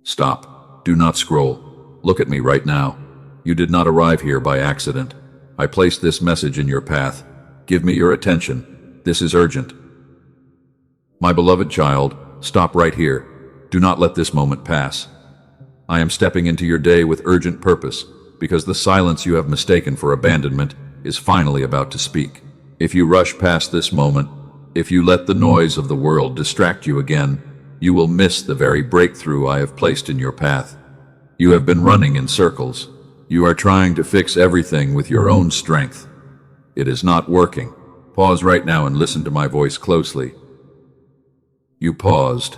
Stop. Do not scroll. Look at me right now. You did not arrive here by accident. I placed this message in your path. Give me your attention. This is urgent. My beloved child, stop right here. Do not let this moment pass. I am stepping into your day with urgent purpose, because the silence you have mistaken for abandonment is finally about to speak. If you rush past this moment, if you let the noise of the world distract you again, you will miss the very breakthrough I have placed in your path. You have been running in circles. You are trying to fix everything with your own strength. It is not working. Pause right now and listen to my voice closely. You paused,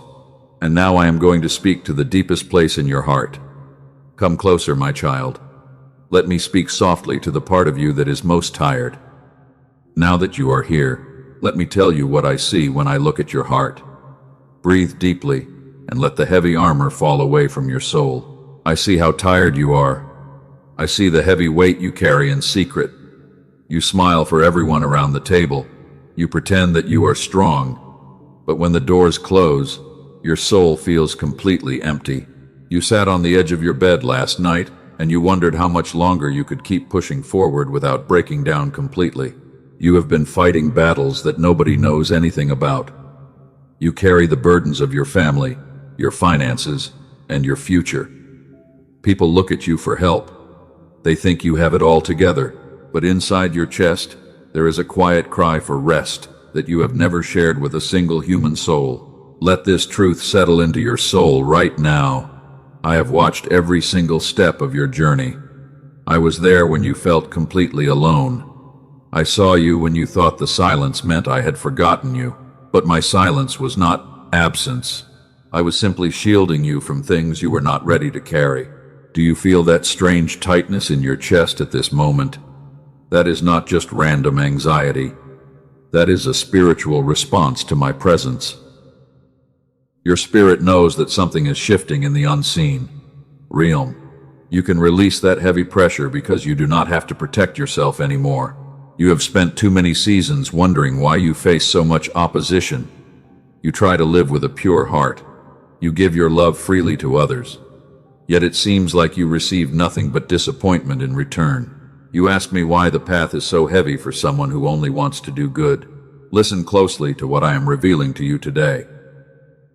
and now I am going to speak to the deepest place in your heart. Come closer, my child. Let me speak softly to the part of you that is most tired. Now that you are here, let me tell you what I see when I look at your heart. Breathe deeply and let the heavy armor fall away from your soul. I see how tired you are. I see the heavy weight you carry in secret. You smile for everyone around the table. You pretend that you are strong. But when the doors close, your soul feels completely empty. You sat on the edge of your bed last night, and you wondered how much longer you could keep pushing forward without breaking down completely. You have been fighting battles that nobody knows anything about. You carry the burdens of your family, your finances, and your future. People look at you for help. They think you have it all together, but inside your chest, there is a quiet cry for rest that you have never shared with a single human soul. Let this truth settle into your soul right now. I have watched every single step of your journey. I was there when you felt completely alone. I saw you when you thought the silence meant I had forgotten you. But my silence was not absence. I was simply shielding you from things you were not ready to carry. Do you feel that strange tightness in your chest at this moment? That is not just random anxiety. That is a spiritual response to my presence. Your spirit knows that something is shifting in the unseen realm. You can release that heavy pressure because you do not have to protect yourself anymore. You have spent too many seasons wondering why you face so much opposition. You try to live with a pure heart. You give your love freely to others. Yet it seems like you receive nothing but disappointment in return. You ask me why the path is so heavy for someone who only wants to do good. Listen closely to what I am revealing to you today.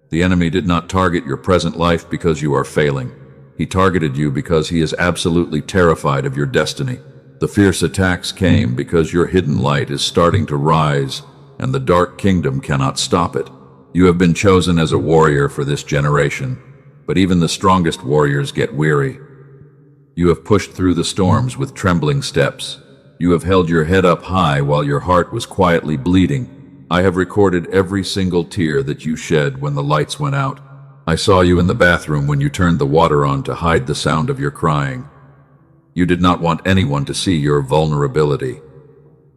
The enemy did not target your present life because you are failing. He targeted you because he is absolutely terrified of your destiny. The fierce attacks came because your hidden light is starting to rise, and the dark kingdom cannot stop it. You have been chosen as a warrior for this generation, but even the strongest warriors get weary. You have pushed through the storms with trembling steps. You have held your head up high while your heart was quietly bleeding. I have recorded every single tear that you shed when the lights went out. I saw you in the bathroom when you turned the water on to hide the sound of your crying. You did not want anyone to see your vulnerability.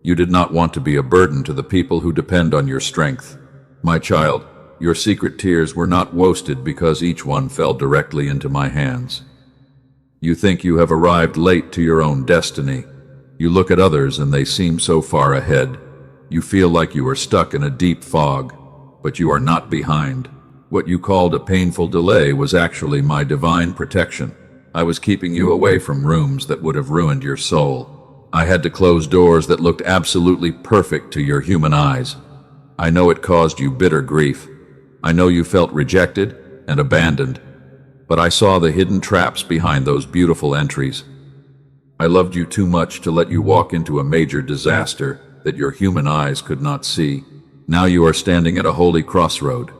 You did not want to be a burden to the people who depend on your strength. My child, your secret tears were not wasted because each one fell directly into my hands. You think you have arrived late to your own destiny. You look at others and they seem so far ahead. You feel like you are stuck in a deep fog, but you are not behind. What you called a painful delay was actually my divine protection. I was keeping you away from rooms that would have ruined your soul. I had to close doors that looked absolutely perfect to your human eyes. I know it caused you bitter grief. I know you felt rejected and abandoned. But I saw the hidden traps behind those beautiful entries. I loved you too much to let you walk into a major disaster that your human eyes could not see. Now you are standing at a holy crossroad.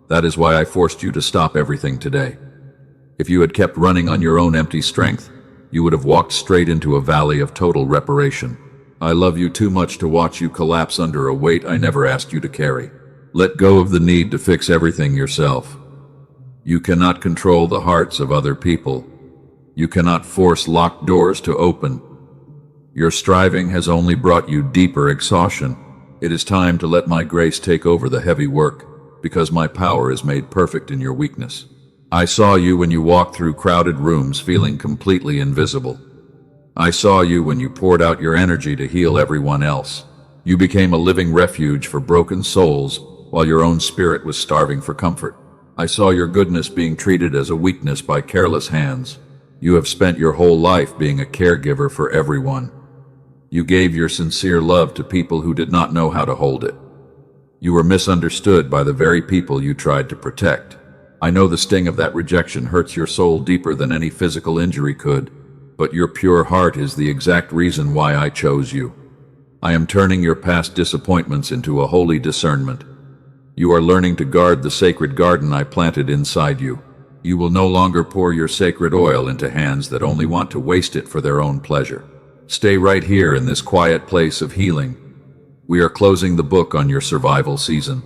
That is why I forced you to stop everything today. If you had kept running on your own empty strength, you would have walked straight into a valley of total reparation. I love you too much to watch you collapse under a weight I never asked you to carry. Let go of the need to fix everything yourself. You cannot control the hearts of other people. You cannot force locked doors to open. Your striving has only brought you deeper exhaustion. It is time to let my grace take over the heavy work, because my power is made perfect in your weakness. I saw you when you walked through crowded rooms feeling completely invisible. I saw you when you poured out your energy to heal everyone else. You became a living refuge for broken souls while your own spirit was starving for comfort. I saw your goodness being treated as a weakness by careless hands. You have spent your whole life being a caregiver for everyone. You gave your sincere love to people who did not know how to hold it. You were misunderstood by the very people you tried to protect. I know the sting of that rejection hurts your soul deeper than any physical injury could, but your pure heart is the exact reason why I chose you. I am turning your past disappointments into a holy discernment. You are learning to guard the sacred garden I planted inside you. You will no longer pour your sacred oil into hands that only want to waste it for their own pleasure. Stay right here in this quiet place of healing. We are closing the book on your survival season.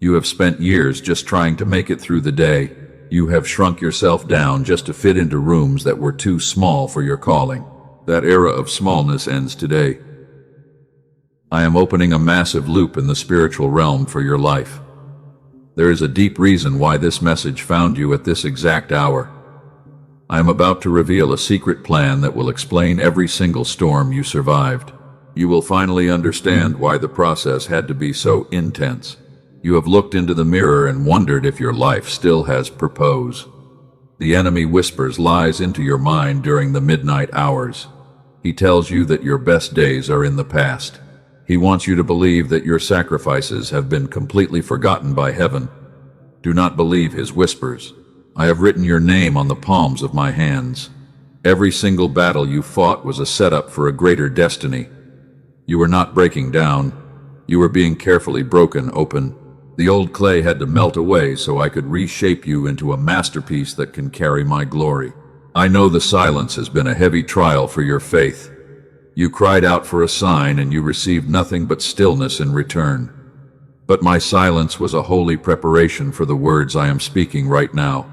You have spent years just trying to make it through the day. You have shrunk yourself down just to fit into rooms that were too small for your calling. That era of smallness ends today. I am opening a massive loop in the spiritual realm for your life. There is a deep reason why this message found you at this exact hour. I am about to reveal a secret plan that will explain every single storm you survived. You will finally understand why the process had to be so intense. You have looked into the mirror and wondered if your life still has purpose. The enemy whispers lies into your mind during the midnight hours. He tells you that your best days are in the past. He wants you to believe that your sacrifices have been completely forgotten by heaven. Do not believe his whispers. I have written your name on the palms of my hands. Every single battle you fought was a setup for a greater destiny. You were not breaking down. You were being carefully broken open. The old clay had to melt away so I could reshape you into a masterpiece that can carry my glory. I know the silence has been a heavy trial for your faith. You cried out for a sign and you received nothing but stillness in return. But my silence was a holy preparation for the words I am speaking right now.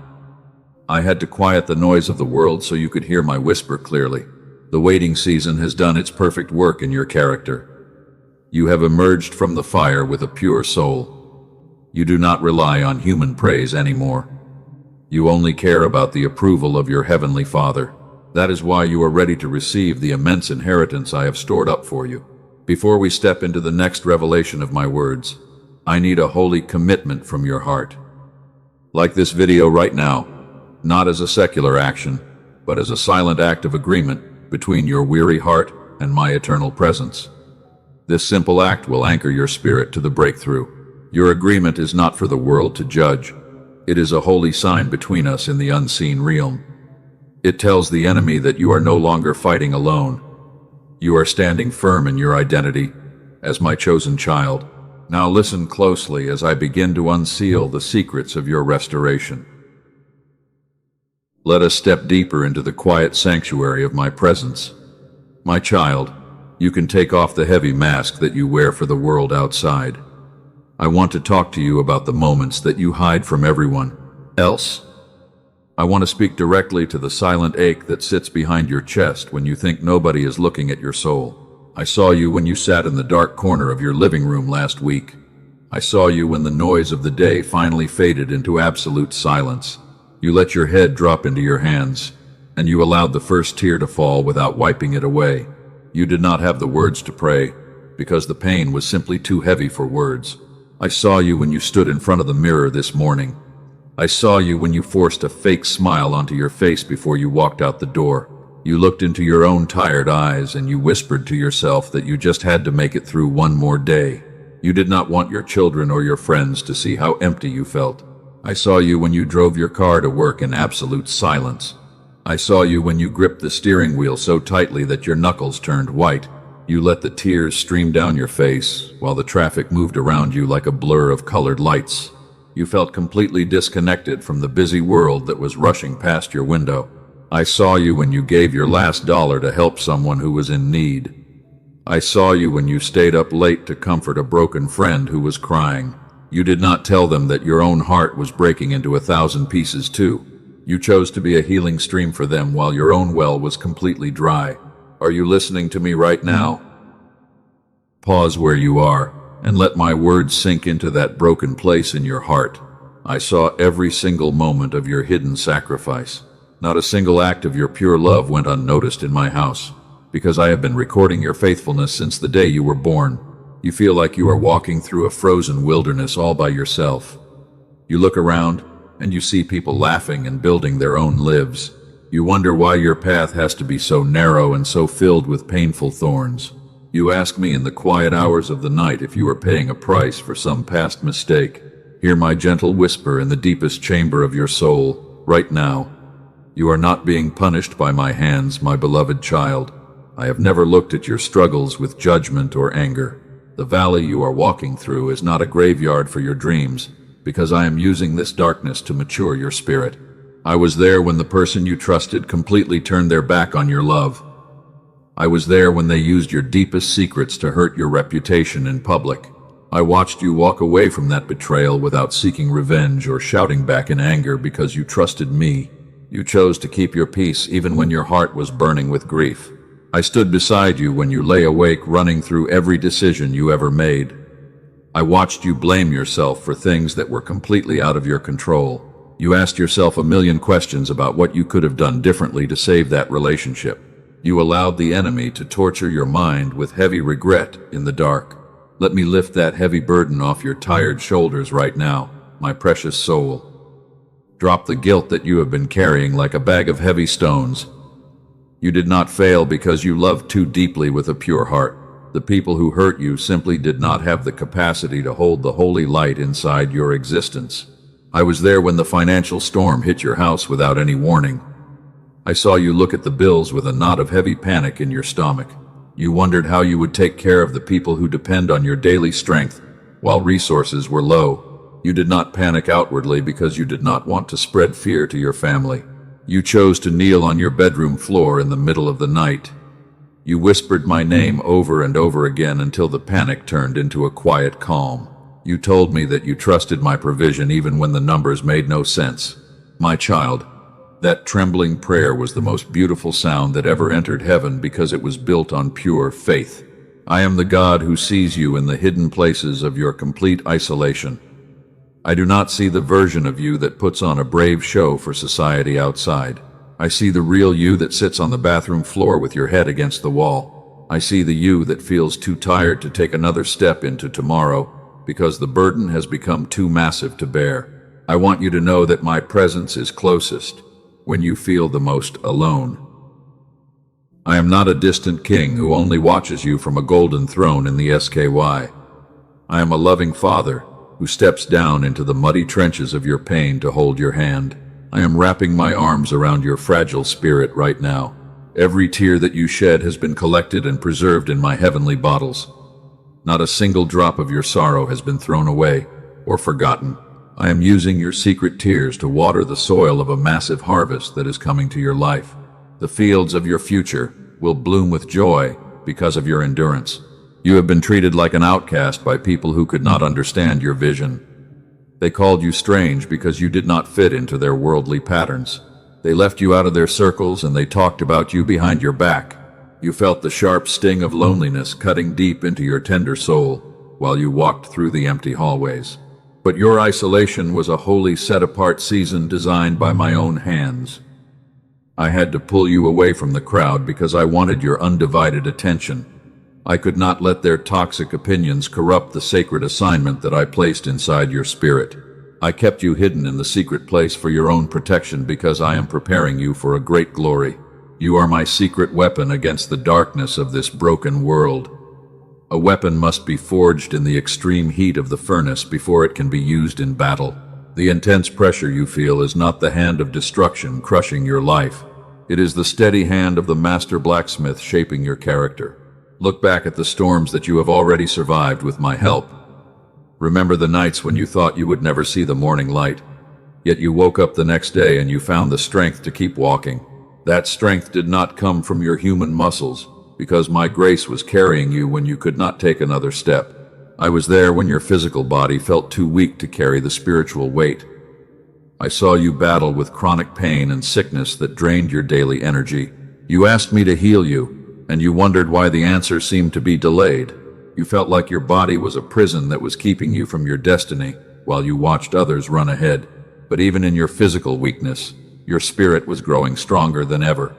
I had to quiet the noise of the world so you could hear my whisper clearly. The waiting season has done its perfect work in your character. You have emerged from the fire with a pure soul. You do not rely on human praise anymore. You only care about the approval of your heavenly Father. That is why you are ready to receive the immense inheritance I have stored up for you. Before we step into the next revelation of my words, I need a holy commitment from your heart. Like this video right now, not as a secular action, but as a silent act of agreement between your weary heart and my eternal presence. This simple act will anchor your spirit to the breakthrough. Your agreement is not for the world to judge. It is a holy sign between us in the unseen realm. It tells the enemy that you are no longer fighting alone. You are standing firm in your identity as my chosen child. Now listen closely as I begin to unseal the secrets of your restoration. Let us step deeper into the quiet sanctuary of my presence. My child, you can take off the heavy mask that you wear for the world outside. I want to talk to you about the moments that you hide from everyone else. I want to speak directly to the silent ache that sits behind your chest when you think nobody is looking at your soul. I saw you when you sat in the dark corner of your living room last week. I saw you when the noise of the day finally faded into absolute silence. You let your head drop into your hands, and you allowed the first tear to fall without wiping it away. You did not have the words to pray, because the pain was simply too heavy for words. I saw you when you stood in front of the mirror this morning. I saw you when you forced a fake smile onto your face before you walked out the door. You looked into your own tired eyes and you whispered to yourself that you just had to make it through one more day. You did not want your children or your friends to see how empty you felt. I saw you when you drove your car to work in absolute silence. I saw you when you gripped the steering wheel so tightly that your knuckles turned white. You let the tears stream down your face while the traffic moved around you like a blur of colored lights. You felt completely disconnected from the busy world that was rushing past your window. I saw you when you gave your last dollar to help someone who was in need. I saw you when you stayed up late to comfort a broken friend who was crying. You did not tell them that your own heart was breaking into 1,000 pieces too. You chose to be a healing stream for them while your own well was completely dry. Are you listening to me right now? Pause where you are and let my words sink into that broken place in your heart. I saw every single moment of your hidden sacrifice. Not a single act of your pure love went unnoticed in my house, because I have been recording your faithfulness since the day you were born. You feel like you are walking through a frozen wilderness all by yourself. You look around, and you see people laughing and building their own lives. You wonder why your path has to be so narrow and so filled with painful thorns. You ask me in the quiet hours of the night if you are paying a price for some past mistake. Hear my gentle whisper in the deepest chamber of your soul, right now. You are not being punished by my hands, my beloved child. I have never looked at your struggles with judgment or anger. The valley you are walking through is not a graveyard for your dreams, because I am using this darkness to mature your spirit. I was there when the person you trusted completely turned their back on your love. I was there when they used your deepest secrets to hurt your reputation in public. I watched you walk away from that betrayal without seeking revenge or shouting back in anger because you trusted me. You chose to keep your peace even when your heart was burning with grief. I stood beside you when you lay awake running through every decision you ever made. I watched you blame yourself for things that were completely out of your control. You asked yourself a million questions about what you could have done differently to save that relationship. You allowed the enemy to torture your mind with heavy regret in the dark. Let me lift that heavy burden off your tired shoulders right now, my precious soul. Drop the guilt that you have been carrying like a bag of heavy stones. You did not fail because you loved too deeply with a pure heart. The people who hurt you simply did not have the capacity to hold the holy light inside your existence. I was there when the financial storm hit your house without any warning. I saw you look at the bills with a knot of heavy panic in your stomach. You wondered how you would take care of the people who depend on your daily strength while resources were low. You did not panic outwardly because you did not want to spread fear to your family. You chose to kneel on your bedroom floor in the middle of the night. You whispered my name over and over again until the panic turned into a quiet calm. You told me that you trusted my provision even when the numbers made no sense. My child, that trembling prayer was the most beautiful sound that ever entered heaven because it was built on pure faith. I am the God who sees you in the hidden places of your complete isolation. I do not see the version of you that puts on a brave show for society outside. I see the real you that sits on the bathroom floor with your head against the wall. I see the you that feels too tired to take another step into tomorrow because the burden has become too massive to bear. I want you to know that my presence is closest when you feel the most alone. I am not a distant king who only watches you from a golden throne in the SKY. I am a loving father who steps down into the muddy trenches of your pain to hold your hand. I am wrapping my arms around your fragile spirit right now. Every tear that you shed has been collected and preserved in my heavenly bottles. Not a single drop of your sorrow has been thrown away or forgotten. I am using your secret tears to water the soil of a massive harvest that is coming to your life. The fields of your future will bloom with joy because of your endurance. You have been treated like an outcast by people who could not understand your vision. They called you strange because you did not fit into their worldly patterns. They left you out of their circles and they talked about you behind your back. You felt the sharp sting of loneliness cutting deep into your tender soul while you walked through the empty hallways. But your isolation was a wholly set-apart season designed by my own hands. I had to pull you away from the crowd because I wanted your undivided attention. I could not let their toxic opinions corrupt the sacred assignment that I placed inside your spirit. I kept you hidden in the secret place for your own protection because I am preparing you for a great glory. You are my secret weapon against the darkness of this broken world. A weapon must be forged in the extreme heat of the furnace before it can be used in battle. The intense pressure you feel is not the hand of destruction crushing your life. It is the steady hand of the master blacksmith shaping your character. Look back at the storms that you have already survived with my help. Remember the nights when you thought you would never see the morning light. Yet you woke up the next day and you found the strength to keep walking. That strength did not come from your human muscles, because my grace was carrying you when you could not take another step. I was there when your physical body felt too weak to carry the spiritual weight. I saw you battle with chronic pain and sickness that drained your daily energy. You asked me to heal you, and you wondered why the answer seemed to be delayed. You felt like your body was a prison that was keeping you from your destiny while you watched others run ahead. But even in your physical weakness, your spirit was growing stronger than ever.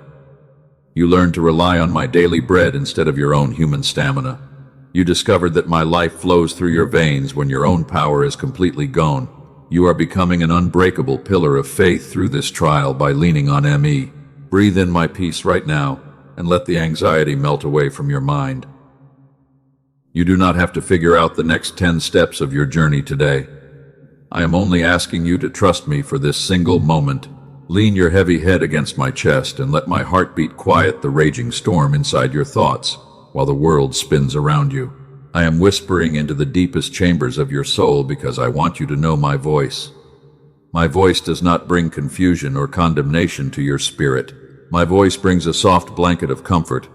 You learned to rely on my daily bread instead of your own human stamina. You discovered that my life flows through your veins when your own power is completely gone. You are becoming an unbreakable pillar of faith through this trial by leaning on me. Breathe in my peace right now, and let the anxiety melt away from your mind. You do not have to figure out the next 10 steps of your journey today. I am only asking you to trust me for this single moment. Lean your heavy head against my chest and let my heartbeat quiet the raging storm inside your thoughts while the world spins around you. I am whispering into the deepest chambers of your soul because I want you to know my voice. My voice does not bring confusion or condemnation to your spirit. My voice brings a soft blanket of comfort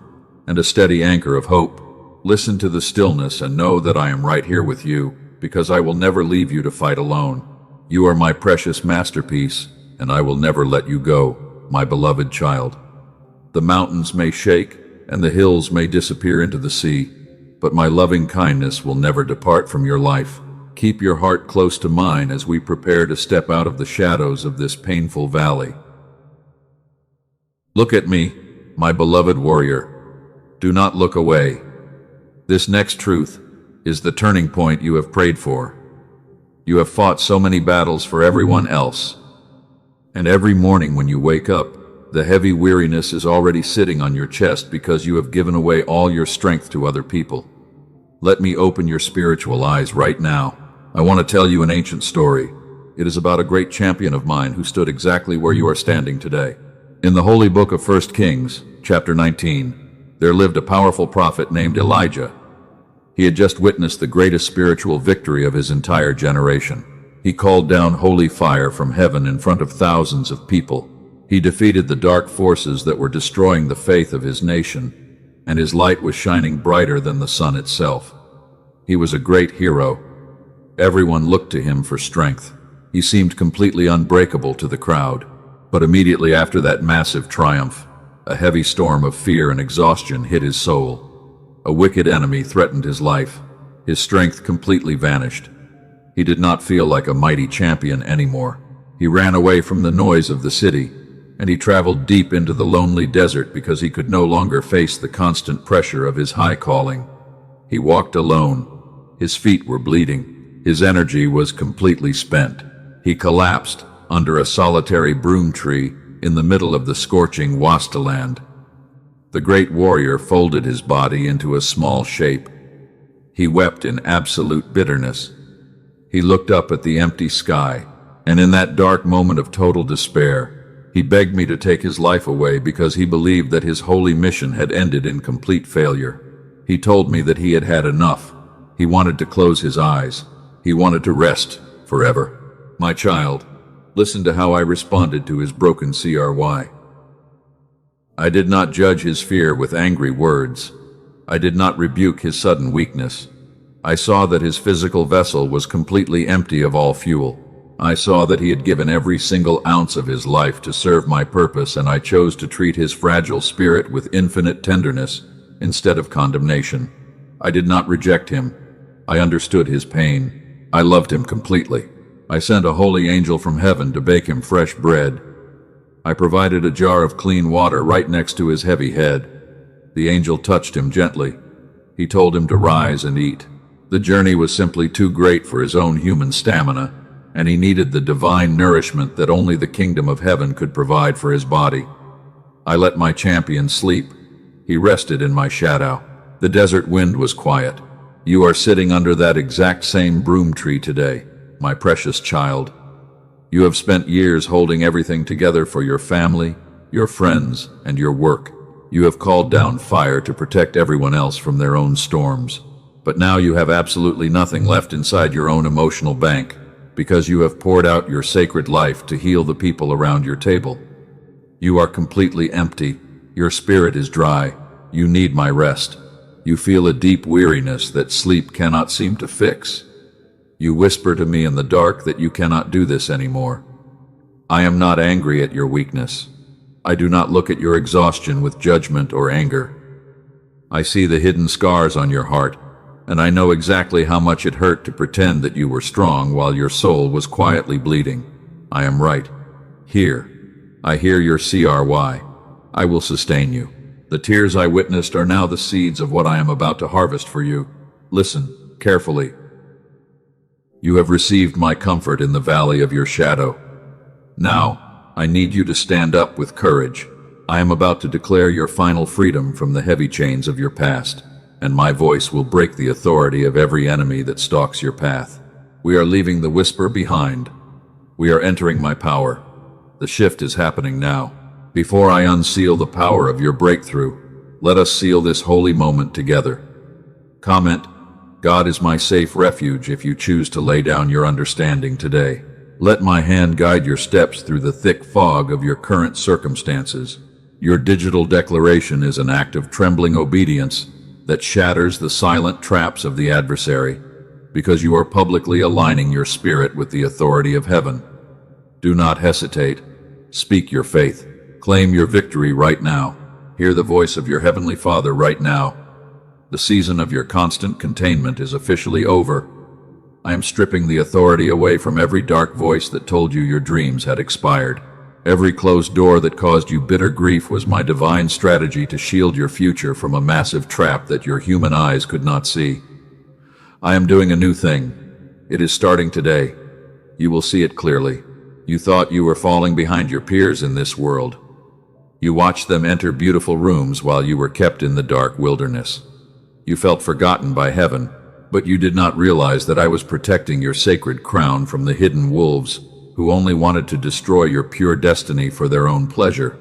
and a steady anchor of hope. Listen to the stillness and know that I am right here with you, because I will never leave you to fight alone. You are my precious masterpiece, and I will never let you go, my beloved child. The mountains may shake, and the hills may disappear into the sea, but my loving kindness will never depart from your life. Keep your heart close to mine as we prepare to step out of the shadows of this painful valley. Look at me, my beloved warrior. Do not look away. This next truth is the turning point you have prayed for. You have fought so many battles for everyone else, and every morning when you wake up, the heavy weariness is already sitting on your chest because you have given away all your strength to other people. Let me open your spiritual eyes right now. I want to tell you an ancient story. It is about a great champion of mine who stood exactly where you are standing today. In the holy book of 1 Kings, chapter 19, there lived a powerful prophet named Elijah. He had just witnessed the greatest spiritual victory of his entire generation. He called down holy fire from heaven in front of thousands of people. He defeated the dark forces that were destroying the faith of his nation, and his light was shining brighter than the sun itself. He was a great hero. Everyone looked to him for strength. He seemed completely unbreakable to the crowd. But immediately after that massive triumph, a heavy storm of fear and exhaustion hit his soul. A wicked enemy threatened his life. His strength completely vanished. He did not feel like a mighty champion anymore. He ran away from the noise of the city, and he traveled deep into the lonely desert because he could no longer face the constant pressure of his high calling. He walked alone. His feet were bleeding. His energy was completely spent. He collapsed under a solitary broom tree in the middle of the scorching wasteland. The great warrior folded his body into a small shape. He wept in absolute bitterness. He looked up at the empty sky, and in that dark moment of total despair, he begged me to take his life away because he believed that his holy mission had ended in complete failure. He told me that he had had enough. He wanted to close his eyes. He wanted to rest forever. My child, listen to how I responded to his broken cry. I did not judge his fear with angry words. I did not rebuke his sudden weakness. I saw that his physical vessel was completely empty of all fuel. I saw that he had given every single ounce of his life to serve my purpose, and I chose to treat his fragile spirit with infinite tenderness instead of condemnation. I did not reject him. I understood his pain. I loved him completely. I sent a holy angel from heaven to bake him fresh bread. I provided a jar of clean water right next to his heavy head. The angel touched him gently. He told him to rise and eat. The journey was simply too great for his own human stamina, and he needed the divine nourishment that only the kingdom of heaven could provide for his body. I let my champion sleep. He rested in my shadow. The desert wind was quiet. You are sitting under that exact same broom tree today, my precious child. You have spent years holding everything together for your family, your friends, and your work. You have called down fire to protect everyone else from their own storms. But now you have absolutely nothing left inside your own emotional bank, because you have poured out your sacred life to heal the people around your table. You are completely empty. Your spirit is dry. You need my rest. You feel a deep weariness that sleep cannot seem to fix. You whisper to me in the dark that you cannot do this anymore. I am not angry at your weakness. I do not look at your exhaustion with judgment or anger. I see the hidden scars on your heart, and I know exactly how much it hurt to pretend that you were strong while your soul was quietly bleeding. I am right. Here. I hear your cry. I will sustain you. The tears I witnessed are now the seeds of what I am about to harvest for you. Listen carefully. You have received my comfort in the valley of your shadow. Now, I need you to stand up with courage. I am about to declare your final freedom from the heavy chains of your past, and my voice will break the authority of every enemy that stalks your path. We are leaving the whisper behind. We are entering my power. The shift is happening now. Before I unseal the power of your breakthrough, let us seal this holy moment together. Comment: God is my safe refuge if you choose to lay down your understanding today. Let my hand guide your steps through the thick fog of your current circumstances. Your digital declaration is an act of trembling obedience that shatters the silent traps of the adversary, because you are publicly aligning your spirit with the authority of heaven. Do not hesitate. Speak your faith. Claim your victory right now. Hear the voice of your Heavenly Father right now. The season of your constant containment is officially over. I am stripping the authority away from every dark voice that told you your dreams had expired. Every closed door that caused you bitter grief was my divine strategy to shield your future from a massive trap that your human eyes could not see. I am doing a new thing. It is starting today. You will see it clearly. You thought you were falling behind your peers in this world. You watched them enter beautiful rooms while you were kept in the dark wilderness. You felt forgotten by heaven, but you did not realize that I was protecting your sacred crown from the hidden wolves who only wanted to destroy your pure destiny for their own pleasure.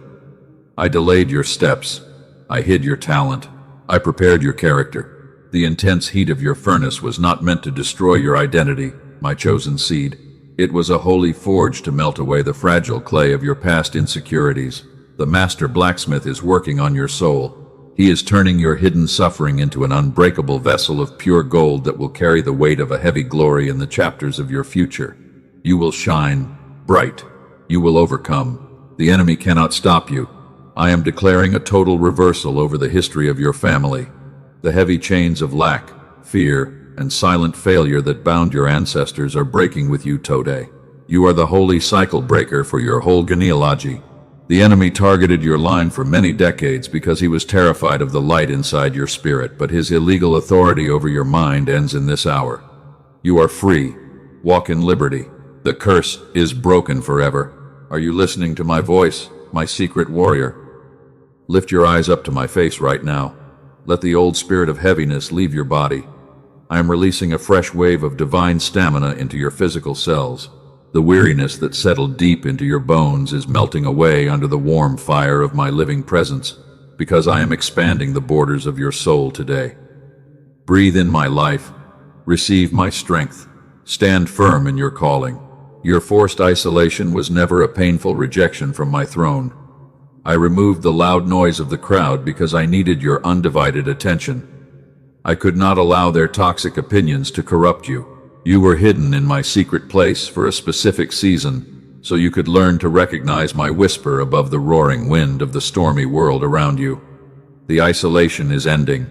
I delayed your steps. I hid your talent. I prepared your character. The intense heat of your furnace was not meant to destroy your identity, my chosen seed. It was a holy forge to melt away the fragile clay of your past insecurities. The master blacksmith is working on your soul. He is turning your hidden suffering into an unbreakable vessel of pure gold that will carry the weight of a heavy glory in the chapters of your future. You will shine bright. You will overcome. The enemy cannot stop you. I am declaring a total reversal over the history of your family. The heavy chains of lack, fear, and silent failure that bound your ancestors are breaking with you today. You are the holy cycle breaker for your whole genealogy. The enemy targeted your line for many decades because he was terrified of the light inside your spirit, but his illegal authority over your mind ends in this hour. You are free. Walk in liberty. The curse is broken forever. Are you listening to my voice, my secret warrior? Lift your eyes up to my face right now. Let the old spirit of heaviness leave your body. I am releasing a fresh wave of divine stamina into your physical cells. The weariness that settled deep into your bones is melting away under the warm fire of my living presence, because I am expanding the borders of your soul today. Breathe in my life. Receive my strength. Stand firm in your calling. Your forced isolation was never a painful rejection from my throne. I removed the loud noise of the crowd because I needed your undivided attention. I could not allow their toxic opinions to corrupt you. You were hidden in my secret place for a specific season, so you could learn to recognize my whisper above the roaring wind of the stormy world around you. The isolation is ending.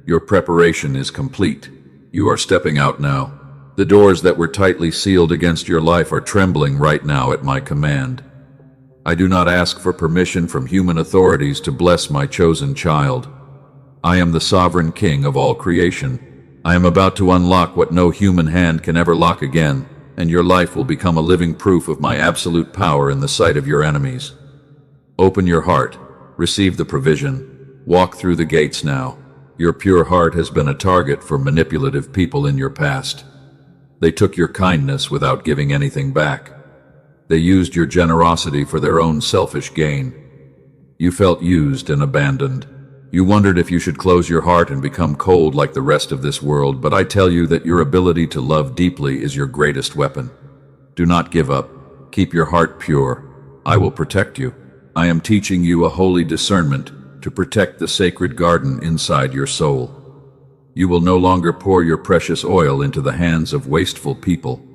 Your preparation is complete. You are stepping out now. The doors that were tightly sealed against your life are trembling right now at my command. I do not ask for permission from human authorities to bless my chosen child. I am the sovereign king of all creation. I am about to unlock what no human hand can ever lock again, and your life will become a living proof of my absolute power in the sight of your enemies. Open your heart. Receive the provision. Walk through the gates now. Your pure heart has been a target for manipulative people in your past. They took your kindness without giving anything back. They used your generosity for their own selfish gain. You felt used and abandoned. You wondered if you should close your heart and become cold like the rest of this world, but I tell you that your ability to love deeply is your greatest weapon. Do not give up. Keep your heart pure. I will protect you. I am teaching you a holy discernment to protect the sacred garden inside your soul. You will no longer pour your precious oil into the hands of wasteful people.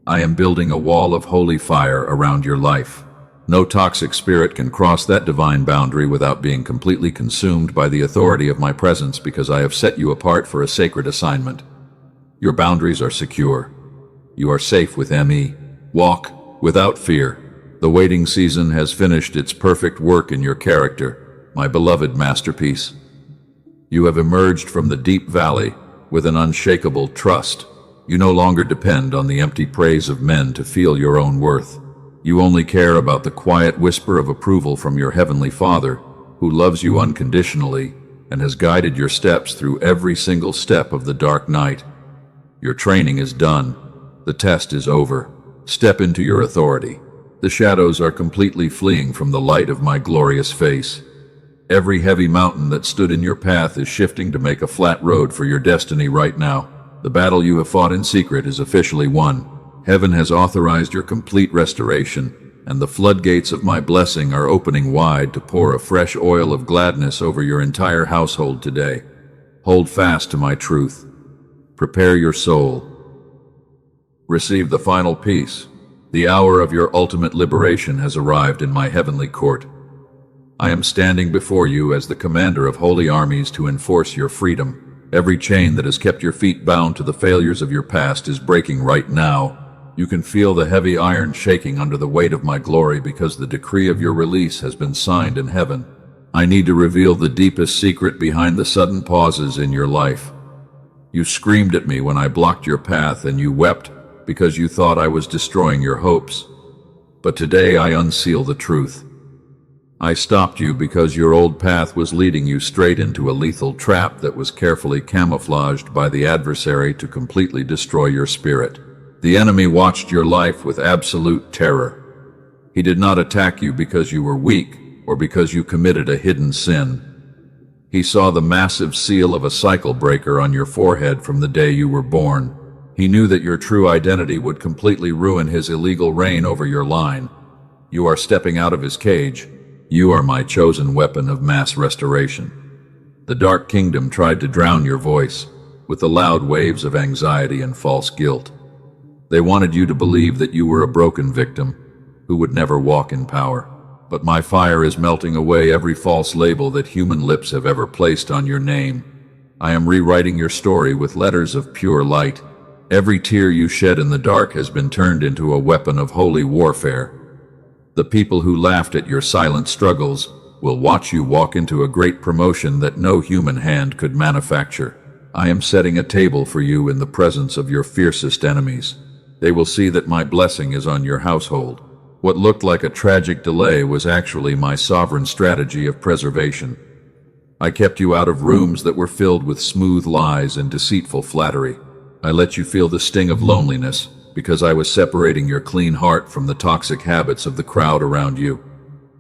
I am building a wall of holy fire around your life. No toxic spirit can cross that divine boundary without being completely consumed by the authority of my presence, because I have set you apart for a sacred assignment. Your boundaries are secure. You are safe with me. Walk without fear. The waiting season has finished its perfect work in your character, my beloved masterpiece. You have emerged from the deep valley with an unshakable trust. You no longer depend on the empty praise of men to feel your own worth. You only care about the quiet whisper of approval from your Heavenly Father, who loves you unconditionally and has guided your steps through every single step of the dark night. Your training is done. The test is over. Step into your authority. The shadows are completely fleeing from the light of my glorious face. Every heavy mountain that stood in your path is shifting to make a flat road for your destiny right now. The battle you have fought in secret is officially won. Heaven has authorized your complete restoration, and the floodgates of my blessing are opening wide to pour a fresh oil of gladness over your entire household today. Hold fast to my truth. Prepare your soul. Receive the final peace. The hour of your ultimate liberation has arrived in my heavenly court. I am standing before you as the commander of holy armies to enforce your freedom. Every chain that has kept your feet bound to the failures of your past is breaking right now. You can feel the heavy iron shaking under the weight of my glory because the decree of your release has been signed in heaven. I need to reveal the deepest secret behind the sudden pauses in your life. You screamed at me when I blocked your path, and you wept because you thought I was destroying your hopes. But today I unseal the truth. I stopped you because your old path was leading you straight into a lethal trap that was carefully camouflaged by the adversary to completely destroy your spirit. The enemy watched your life with absolute terror. He did not attack you because you were weak or because you committed a hidden sin. He saw the massive seal of a cycle breaker on your forehead from the day you were born. He knew that your true identity would completely ruin his illegal reign over your line. You are stepping out of his cage. You are my chosen weapon of mass restoration. The Dark Kingdom tried to drown your voice with the loud waves of anxiety and false guilt. They wanted you to believe that you were a broken victim who would never walk in power. But my fire is melting away every false label that human lips have ever placed on your name. I am rewriting your story with letters of pure light. Every tear you shed in the dark has been turned into a weapon of holy warfare. The people who laughed at your silent struggles will watch you walk into a great promotion that no human hand could manufacture. I am setting a table for you in the presence of your fiercest enemies. They will see that my blessing is on your household. What looked like a tragic delay was actually my sovereign strategy of preservation. I kept you out of rooms that were filled with smooth lies and deceitful flattery. I let you feel the sting of loneliness because I was separating your clean heart from the toxic habits of the crowd around you.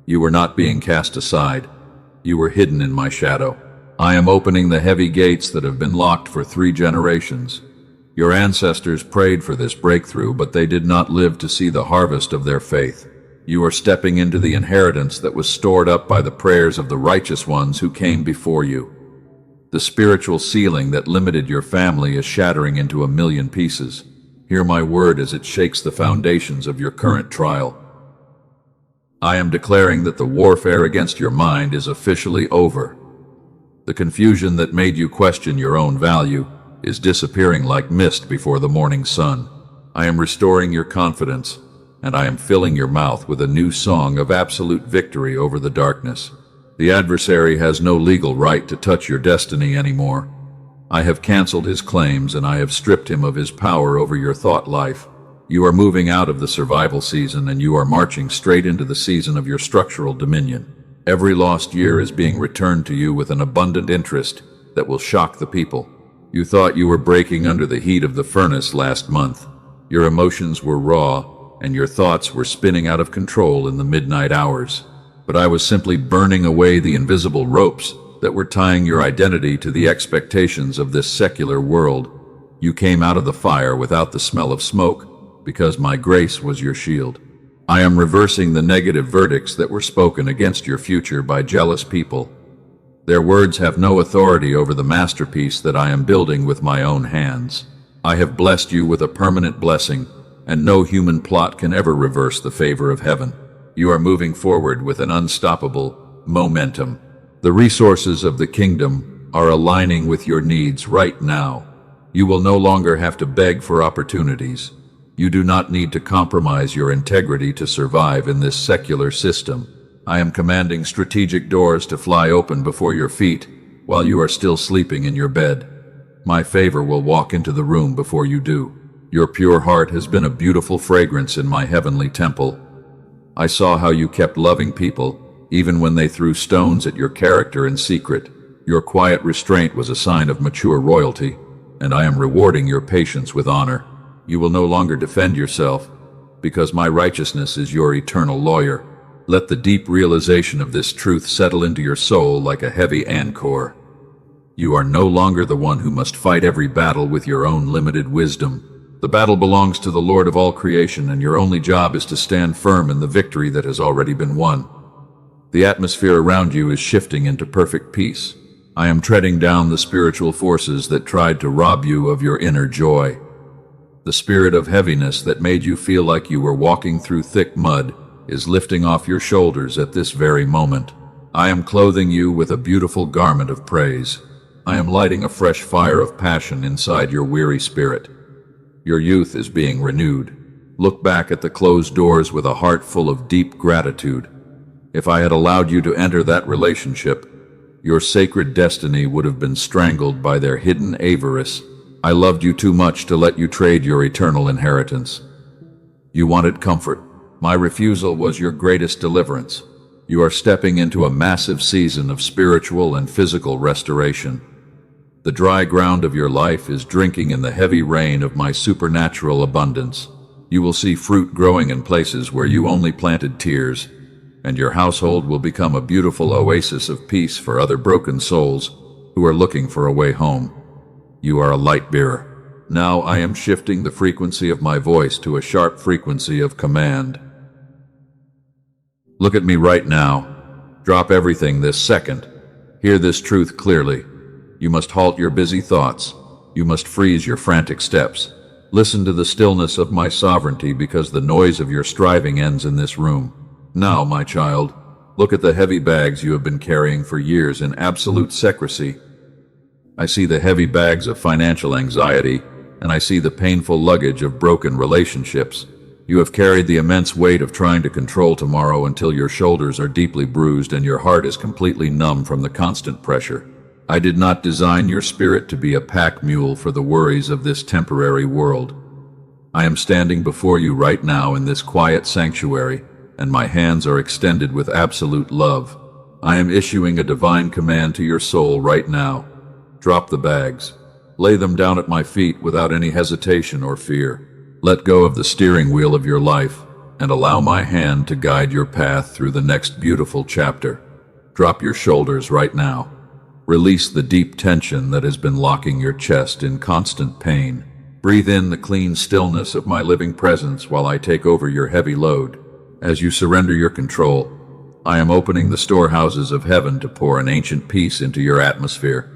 You were not being cast aside. You were hidden in my shadow. I am opening the heavy gates that have been locked for 3 generations. Your ancestors prayed for this breakthrough, but they did not live to see the harvest of their faith. You are stepping into the inheritance that was stored up by the prayers of the righteous ones who came before you. The spiritual ceiling that limited your family is shattering into 1,000,000 pieces. Hear my word as it shakes the foundations of your current trial. I am declaring that the warfare against your mind is officially over. The confusion that made you question your own value is disappearing like mist before the morning sun. I am restoring your confidence, and I am filling your mouth with a new song of absolute victory over the darkness. The adversary has no legal right to touch your destiny anymore. I have canceled his claims, and I have stripped him of his power over your thought life. You are moving out of the survival season, and you are marching straight into the season of your structural dominion. Every lost year is being returned to you with an abundant interest that will shock the people. You thought you were breaking under the heat of the furnace last month. Your emotions were raw, and your thoughts were spinning out of control in the midnight hours. But I was simply burning away the invisible ropes that were tying your identity to the expectations of this secular world. You came out of the fire without the smell of smoke, because my grace was your shield. I am reversing the negative verdicts that were spoken against your future by jealous people. Their words have no authority over the masterpiece that I am building with my own hands. I have blessed you with a permanent blessing, and no human plot can ever reverse the favor of heaven. You are moving forward with an unstoppable momentum. The resources of the kingdom are aligning with your needs right now. You will no longer have to beg for opportunities. You do not need to compromise your integrity to survive in this secular system. I am commanding strategic doors to fly open before your feet while you are still sleeping in your bed. My favor will walk into the room before you do. Your pure heart has been a beautiful fragrance in my heavenly temple. I saw how you kept loving people, even when they threw stones at your character in secret. Your quiet restraint was a sign of mature royalty, and I am rewarding your patience with honor. You will no longer defend yourself, because my righteousness is your eternal lawyer. Let the deep realization of this truth settle into your soul like a heavy anchor. You are no longer the one who must fight every battle with your own limited wisdom. The battle belongs to the Lord of all creation, and your only job is to stand firm in the victory that has already been won. The atmosphere around you is shifting into perfect peace. I am treading down the spiritual forces that tried to rob you of your inner joy. The spirit of heaviness that made you feel like you were walking through thick mud is lifting off your shoulders at this very moment. I am clothing you with a beautiful garment of praise. I am lighting a fresh fire of passion inside your weary spirit. Your youth is being renewed. Look back at the closed doors with a heart full of deep gratitude. If I had allowed you to enter that relationship, your sacred destiny would have been strangled by their hidden avarice. I loved you too much to let you trade your eternal inheritance. You wanted comfort. My refusal was your greatest deliverance. You are stepping into a massive season of spiritual and physical restoration. The dry ground of your life is drinking in the heavy rain of my supernatural abundance. You will see fruit growing in places where you only planted tears, and your household will become a beautiful oasis of peace for other broken souls who are looking for a way home. You are a light bearer. Now I am shifting the frequency of my voice to a sharp frequency of command. Look at me right now. Drop everything this second. Hear this truth clearly. You must halt your busy thoughts. You must freeze your frantic steps. Listen to the stillness of my sovereignty, because the noise of your striving ends in this room. Now, my child, look at the heavy bags you have been carrying for years in absolute secrecy. I see the heavy bags of financial anxiety, and I see the painful luggage of broken relationships. You have carried the immense weight of trying to control tomorrow until your shoulders are deeply bruised and your heart is completely numb from the constant pressure. I did not design your spirit to be a pack mule for the worries of this temporary world. I am standing before you right now in this quiet sanctuary, and my hands are extended with absolute love. I am issuing a divine command to your soul right now. Drop the bags. Lay them down at my feet without any hesitation or fear. Let go of the steering wheel of your life and allow my hand to guide your path through the next beautiful chapter. Drop your shoulders right now. Release the deep tension that has been locking your chest in constant pain. Breathe in the clean stillness of my living presence while I take over your heavy load. As you surrender your control, I am opening the storehouses of heaven to pour an ancient peace into your atmosphere.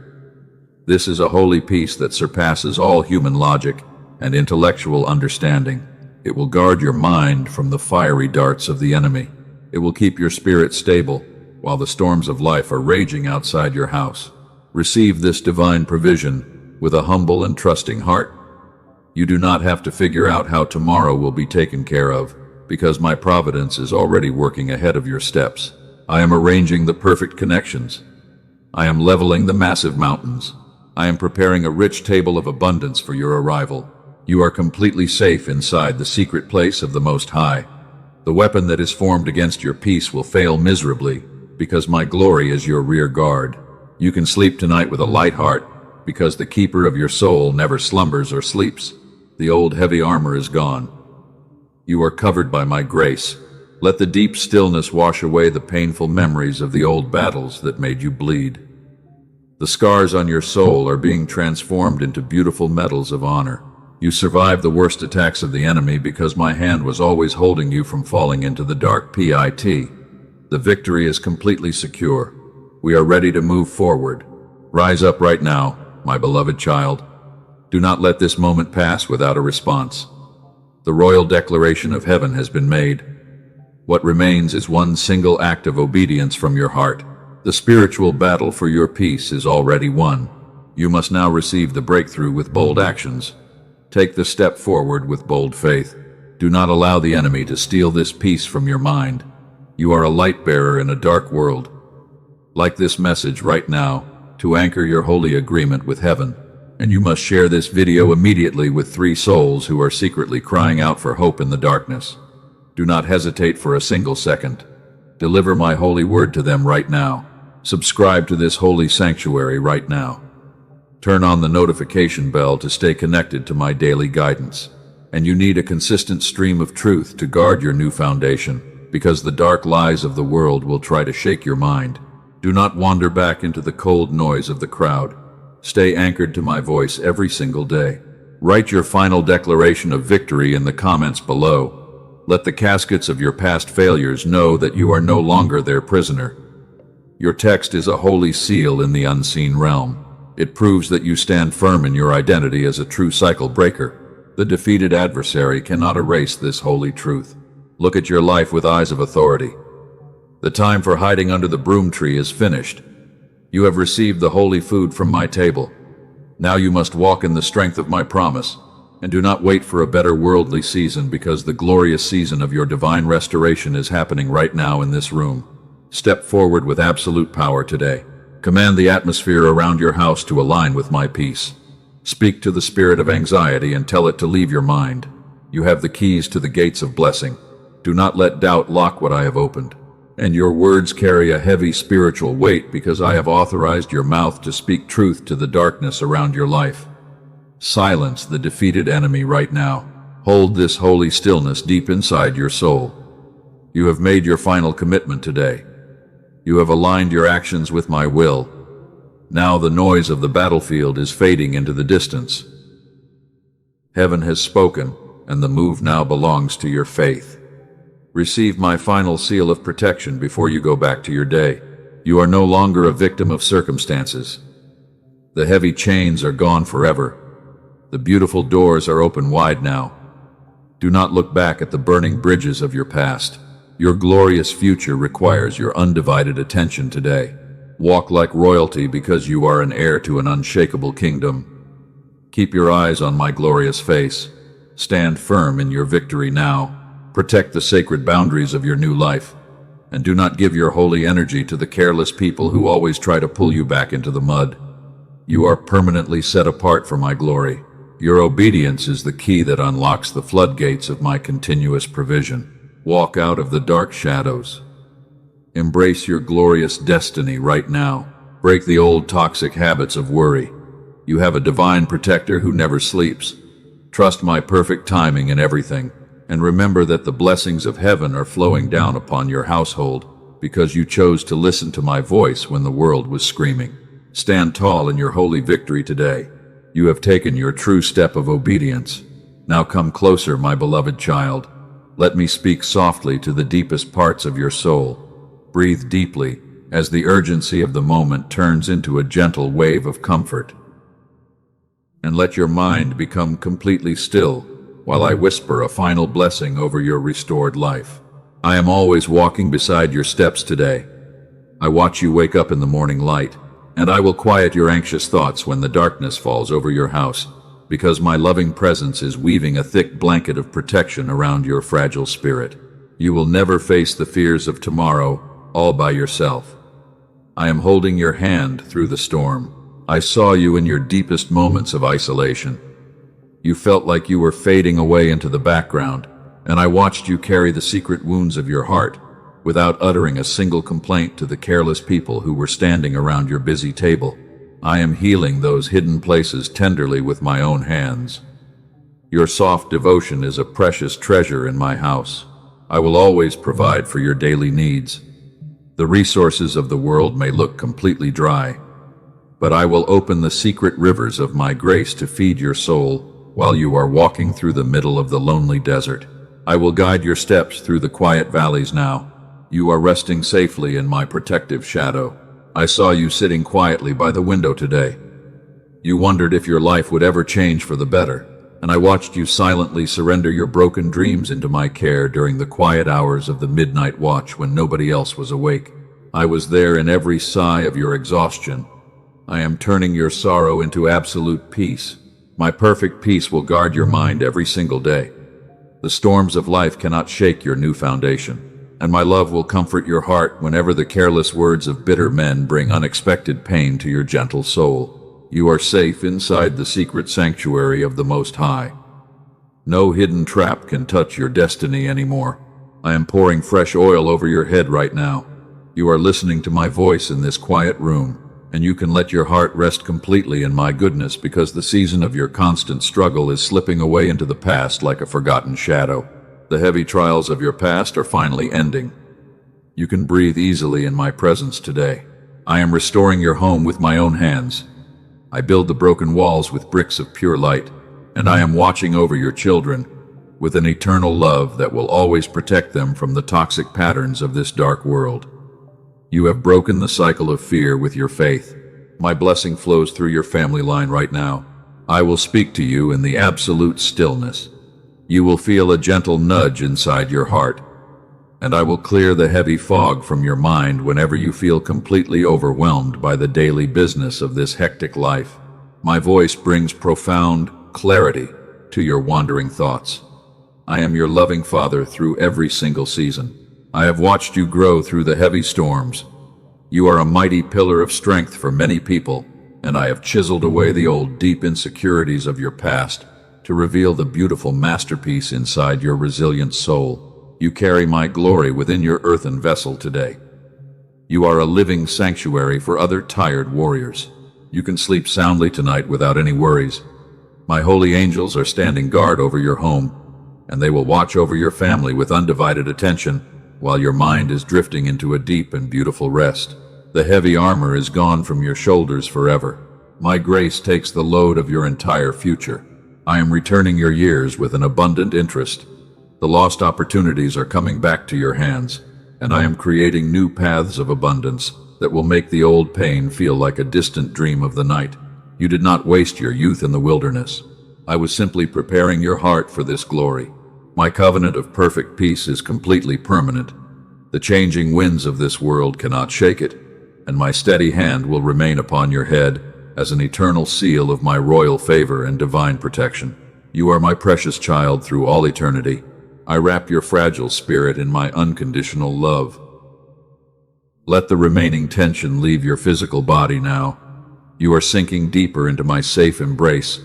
This is a holy peace that surpasses all human logic and intellectual understanding. It will guard your mind from the fiery darts of the enemy. It will keep your spirit stable while the storms of life are raging outside your house. Receive this divine provision with a humble and trusting heart. You do not have to figure out how tomorrow will be taken care of, because my providence is already working ahead of your steps. I am arranging the perfect connections. I am leveling the massive mountains. I am preparing a rich table of abundance for your arrival. You are completely safe inside the secret place of the Most High. The weapon that is formed against your peace will fail miserably, because my glory is your rear guard. You can sleep tonight with a light heart, because the keeper of your soul never slumbers or sleeps. The old heavy armor is gone. You are covered by my grace. Let the deep stillness wash away the painful memories of the old battles that made you bleed. The scars on your soul are being transformed into beautiful medals of honor. You survived the worst attacks of the enemy because my hand was always holding you from falling into the dark pit. The victory is completely secure. We are ready to move forward. Rise up right now, my beloved child. Do not let this moment pass without a response. The royal declaration of heaven has been made. What remains is one single act of obedience from your heart. The spiritual battle for your peace is already won. You must now receive the breakthrough with bold actions. Take the step forward with bold faith. Do not allow the enemy to steal this peace from your mind. You are a light bearer in a dark world. Like this message right now, to anchor your holy agreement with heaven. And you must share this video immediately with 3 souls who are secretly crying out for hope in the darkness. Do not hesitate for a single second. Deliver my holy word to them right now. Subscribe to this holy sanctuary right now. Turn on the notification bell to stay connected to my daily guidance. And you need a consistent stream of truth to guard your new foundation, because the dark lies of the world will try to shake your mind. Do not wander back into the cold noise of the crowd. Stay anchored to my voice every single day. Write your final declaration of victory in the comments below. Let the caskets of your past failures know that you are no longer their prisoner. Your text is a holy seal in the unseen realm. It proves that you stand firm in your identity as a true cycle breaker. The defeated adversary cannot erase this holy truth. Look at your life with eyes of authority. The time for hiding under the broom tree is finished. You have received the holy food from my table. Now you must walk in the strength of my promise. And do not wait for a better worldly season, because the glorious season of your divine restoration is happening right now in this room. Step forward with absolute power today. Command the atmosphere around your house to align with my peace. Speak to the spirit of anxiety and tell it to leave your mind. You have the keys to the gates of blessing. Do not let doubt lock what I have opened. And your words carry a heavy spiritual weight, because I have authorized your mouth to speak truth to the darkness around your life. Silence the defeated enemy right now. Hold this holy stillness deep inside your soul. You have made your final commitment today. You have aligned your actions with my will. Now the noise of the battlefield is fading into the distance. Heaven has spoken, and the move now belongs to your faith. Receive my final seal of protection before you go back to your day. You are no longer a victim of circumstances. The heavy chains are gone forever. The beautiful doors are open wide now. Do not look back at the burning bridges of your past. Your glorious future requires your undivided attention today. Walk like royalty, because you are an heir to an unshakable kingdom. Keep your eyes on my glorious face. Stand firm in your victory now. Protect the sacred boundaries of your new life. And do not give your holy energy to the careless people who always try to pull you back into the mud. You are permanently set apart for my glory. Your obedience is the key that unlocks the floodgates of my continuous provision. Walk out of the dark shadows. Embrace your glorious destiny right now. Break the old toxic habits of worry. You have a divine protector who never sleeps. Trust my perfect timing in everything, and remember that the blessings of heaven are flowing down upon your household, because you chose to listen to my voice when the world was screaming. Stand tall in your holy victory today. You have taken your true step of obedience. Now come closer, my beloved child. Let me speak softly to the deepest parts of your soul. Breathe deeply as the urgency of the moment turns into a gentle wave of comfort. And let your mind become completely still while I whisper a final blessing over your restored life. I am always walking beside your steps today. I watch you wake up in the morning light, and I will quiet your anxious thoughts when the darkness falls over your house, because my loving presence is weaving a thick blanket of protection around your fragile spirit. You will never face the fears of tomorrow all by yourself. I am holding your hand through the storm. I saw you in your deepest moments of isolation. You felt like you were fading away into the background, and I watched you carry the secret wounds of your heart without uttering a single complaint to the careless people who were standing around your busy table. I am healing those hidden places tenderly with my own hands. Your soft devotion is a precious treasure in my house. I will always provide for your daily needs. The resources of the world may look completely dry, but I will open the secret rivers of my grace to feed your soul while you are walking through the middle of the lonely desert. I will guide your steps through the quiet valleys now. You are resting safely in my protective shadow. I saw you sitting quietly by the window today. You wondered if your life would ever change for the better, and I watched you silently surrender your broken dreams into my care during the quiet hours of the midnight watch when nobody else was awake. I was there in every sigh of your exhaustion. I am turning your sorrow into absolute peace. My perfect peace will guard your mind every single day. The storms of life cannot shake your new foundation, and my love will comfort your heart whenever the careless words of bitter men bring unexpected pain to your gentle soul. You are safe inside the secret sanctuary of the Most High. No hidden trap can touch your destiny anymore. I am pouring fresh oil over your head right now. You are listening to my voice in this quiet room, and you can let your heart rest completely in my goodness because the season of your constant struggle is slipping away into the past like a forgotten shadow. The heavy trials of your past are finally ending. You can breathe easily in my presence today. I am restoring your home with my own hands. I build the broken walls with bricks of pure light, and I am watching over your children with an eternal love that will always protect them from the toxic patterns of this dark world. You have broken the cycle of fear with your faith. My blessing flows through your family line right now. I will speak to you in the absolute stillness. You will feel a gentle nudge inside your heart, and I will clear the heavy fog from your mind whenever you feel completely overwhelmed by the daily business of this hectic life. My voice brings profound clarity to your wandering thoughts. I am your loving Father through every single season. I have watched you grow through the heavy storms. You are a mighty pillar of strength for many people, and I have chiseled away the old deep insecurities of your past to reveal the beautiful masterpiece inside your resilient soul. You carry my glory within your earthen vessel today. You are a living sanctuary for other tired warriors. You can sleep soundly tonight without any worries. My holy angels are standing guard over your home, and they will watch over your family with undivided attention while your mind is drifting into a deep and beautiful rest. The heavy armor is gone from your shoulders forever. My grace takes the load of your entire future. I am returning your years with an abundant interest. The lost opportunities are coming back to your hands, and I am creating new paths of abundance that will make the old pain feel like a distant dream of the night. You did not waste your youth in the wilderness. I was simply preparing your heart for this glory. My covenant of perfect peace is completely permanent. The changing winds of this world cannot shake it, and my steady hand will remain upon your head as an eternal seal of my royal favor and divine protection. You are my precious child through all eternity. I wrap your fragile spirit in my unconditional love. Let the remaining tension leave your physical body now. You are sinking deeper into my safe embrace,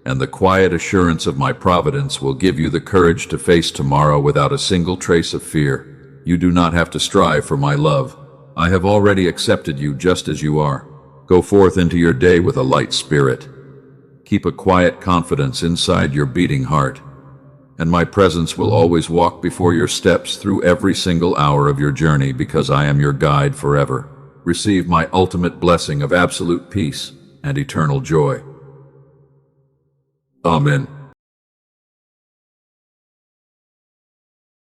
and the quiet assurance of my providence will give you the courage to face tomorrow without a single trace of fear. You do not have to strive for my love. I have already accepted you just as you are. Go forth into your day with a light spirit. Keep a quiet confidence inside your beating heart, and my presence will always walk before your steps through every single hour of your journey because I am your guide forever. Receive my ultimate blessing of absolute peace and eternal joy. Amen.